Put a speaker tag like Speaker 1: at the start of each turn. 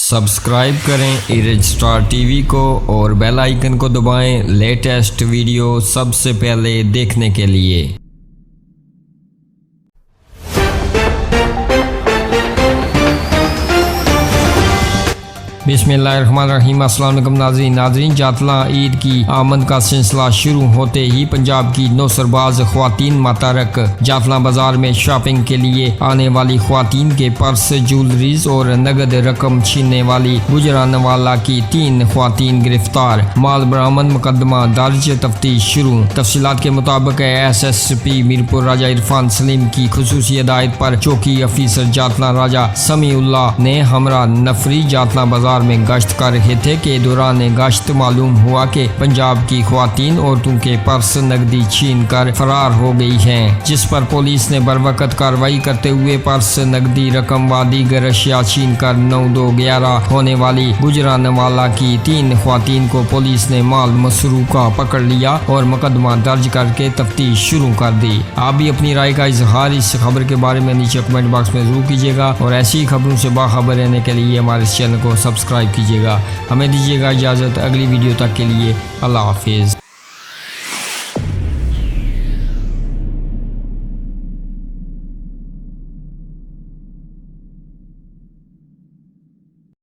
Speaker 1: Subscribe करें erase star TV को और बेल आइकन को दबाएं लेटेस्ट वीडियो सबसे पहले देखने के लिए। बिस्मिल्लाहिर्रहमानिर्रहीम। अस्सलाम वालेकुम नाज़रीन जातला ईद की आमद का सिलसिला शुरू होते ही पंजाब की नौसरबाज ख्वातीन मातारक जातला बाजार में शॉपिंग के लिए आने वाली ख्वातीन के पर्स, ज्वेलरीज और नगद रकम छीनने वाली गुजरानवाला की 3 ख्वातीन गिरफ्तार। माल बरामद, मुकदमा दर्ज, तफ्तीश शुरू। तफसीलात के मुताबिक SSP मीरपुर राजा इरफान सलीम की खुसूसी हिदायत पर चौकी अफीसर जातला राजा समीउल्लाह ने हमरा नफरी जातला बाजार में गश्त कर रहे थे के दौरान गश्त मालूम हुआ कि पंजाब की ख्वातीन औरतों के पर्स, नकदी छीन कर फरार हो गई हैं, जिस पर पुलिस ने बरवकत कार्रवाई करते हुए पर्स, नकदी रकम व दीगर अशिया छीन कर 9-2-11 होने वाली गुजरानवाला की 3 ख्वातीन को पुलिस ने माल मसरूका पकड़ लिया और मुकदमा दर्ज करके तफ्तीश शुरू कर दी। आप भी अपनी राय का इजहार इस खबर के बारे में नीचे कमेंट बॉक्स में जरूर कीजिएगा और ऐसी खबरों से बाखबर रहने के लिए हमारे चैनल को सब्सक्राइब कीजिएगा। हमें दीजिएगा इजाज़त, अगली वीडियो तक के लिए अल्लाह हाफिज़।